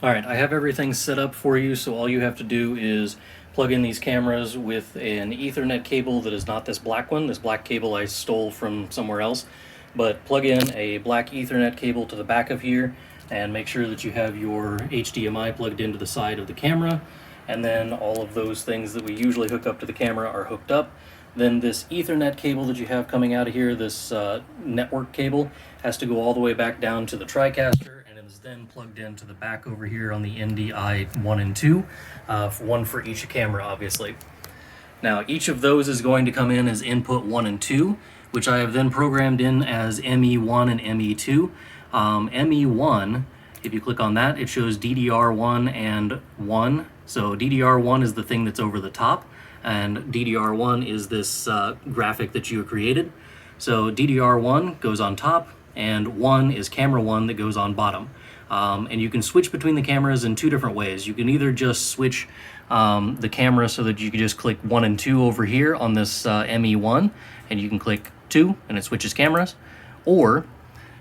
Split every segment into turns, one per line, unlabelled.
Alright, I have everything set up for you, so all you have to do is plug in these cameras with an Ethernet cable that is not this black one. This black cable I stole from somewhere else. But plug in a black Ethernet cable to the back of here and make sure that you have your HDMI plugged into the side of the camera. And then all of those things that we usually hook up to the camera are hooked up. Then this Ethernet cable that you have coming out of here, this network cable, has to go all the way back down to the Tricaster, and it is then plugged into the back over here on the NDI 1 and 2, one for each camera, obviously. Now, each of those is going to come in as input 1 and 2, which I have then programmed in as ME1 and ME2. ME1, if you click on that, it shows DDR1 and 1. So DDR1 is the thing that's over the top, and DDR1 is this graphic that you created. So DDR1 goes on top, and 1 is camera 1 that goes on bottom. And you can switch between the cameras in two different ways. You can either just switch the camera so that you can just click 1 and 2 over here on this ME1, and you can click 2 and it switches cameras, or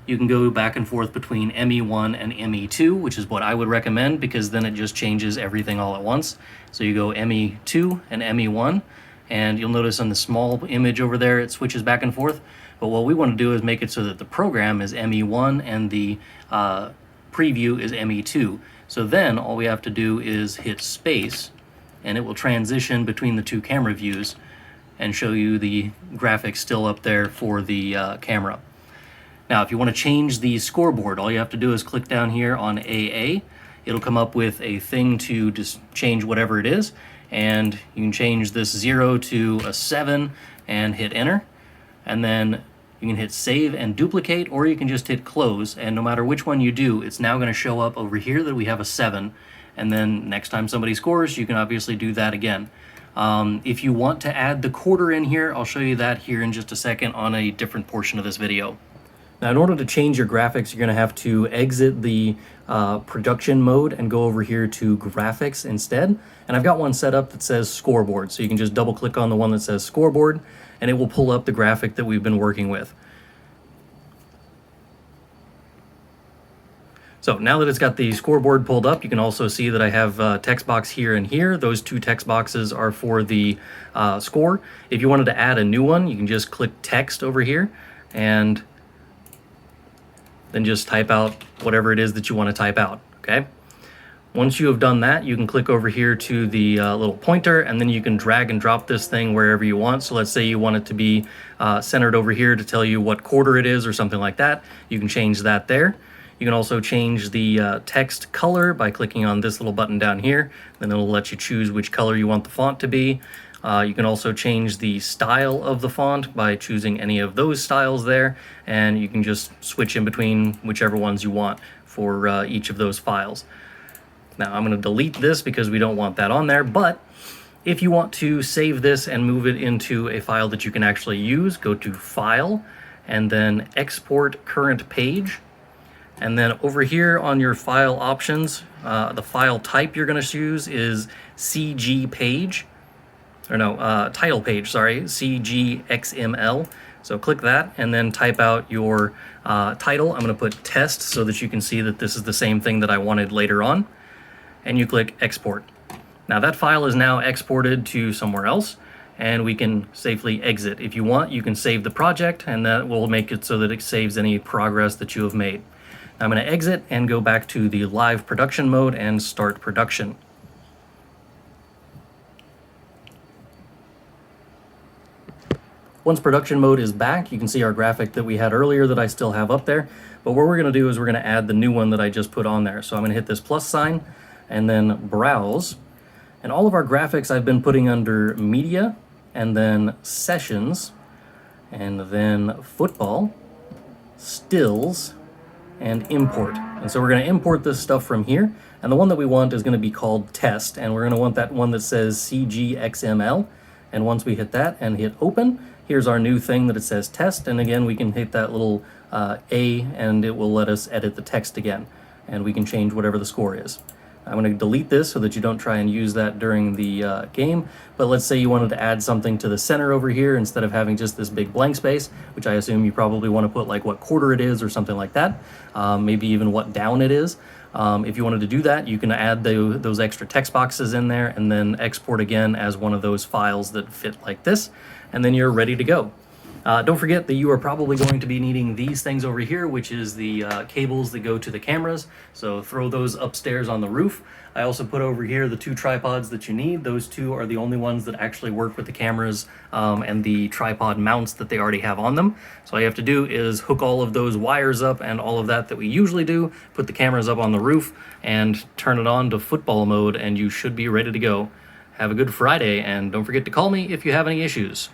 you can go back and forth between ME1 and ME2, which is what I would recommend, because then it just changes everything all at once. So you go ME2 and ME1, and you'll notice on the small image over there it switches back and forth. But what we want to do is make it so that the program is ME1 and the preview is ME2. So then all we have to do is hit space, and it will transition between the two camera views and show you the graphics still up there for the camera. Now, if you want to change the scoreboard, all you have to do is click down here on AA. It'll come up with a thing to just change whatever it is, and you can change this 0 to a 7 and hit enter, and then you can hit save and duplicate, or you can just hit close, and no matter which one you do, it's now going to show up over here that we have a 7, and then next time somebody scores, you can obviously do that again. If you want to add the quarter in here, I'll show you that here in just a second on a different portion of this video. Now, in order to change your graphics, you're going to have to exit the production mode and go over here to graphics instead. And I've got one set up that says scoreboard, so you can just double click on the one that says scoreboard, and it will pull up the graphic that we've been working with. So now that it's got the scoreboard pulled up, you can also see that I have text box here and here. Those two text boxes are for the score. If you wanted to add a new one, you can just click text over here and then just type out whatever it is that you want to type out, okay? Once you have done that, you can click over here to the little pointer, and then you can drag and drop this thing wherever you want. So let's say you want it to be centered over here to tell you what quarter it is or something like that. You can change that there. You can also change the text color by clicking on this little button down here. Then it'll let you choose which color you want the font to be. You can also change the style of the font by choosing any of those styles there, and you can just switch in between whichever ones you want for each of those files. Now, I'm going to delete this because we don't want that on there, but if you want to save this and move it into a file that you can actually use, go to File, and then Export Current Page. And then over here on your file options, the file type you're going to choose is CG page. Or no, title page, sorry, CGXML. So click that and then type out your title. I'm going to put test so that you can see that this is the same thing that I wanted later on. And you click export. Now that file is now exported to somewhere else, and we can safely exit. If you want, you can save the project, and that will make it so that it saves any progress that you have made. Now I'm going to exit and go back to the live production mode and start production. Once production mode is back, you can see our graphic that we had earlier that I still have up there. But what we're going to do is we're going to add the new one that I just put on there. So I'm going to hit this plus sign and then browse. And all of our graphics I've been putting under media, and then sessions, and then football, stills, and import. And so we're going to import this stuff from here. And the one that we want is going to be called test. And we're going to want that one that says CGXML. And once we hit that and hit open, here's our new thing that it says test, and again we can hit that little A and it will let us edit the text again, and we can change whatever the score is. I'm going to delete this so that you don't try and use that during the game, but let's say you wanted to add something to the center over here instead of having just this big blank space, which I assume you probably want to put like what quarter it is or something like that, maybe even what down it is. If you wanted to do that, you can add those extra text boxes in there and then export again as one of those files that fit like this, and then you're ready to go. Don't forget that you are probably going to be needing these things over here, which is the cables that go to the cameras. So throw those upstairs on the roof. I also put over here the 2 tripods that you need. Those 2 are the only ones that actually work with the cameras and the tripod mounts that they already have on them. So all you have to do is hook all of those wires up and all of that we usually do, put the cameras up on the roof, and turn it on to football mode, and you should be ready to go. Have a good Friday, and don't forget to call me if you have any issues.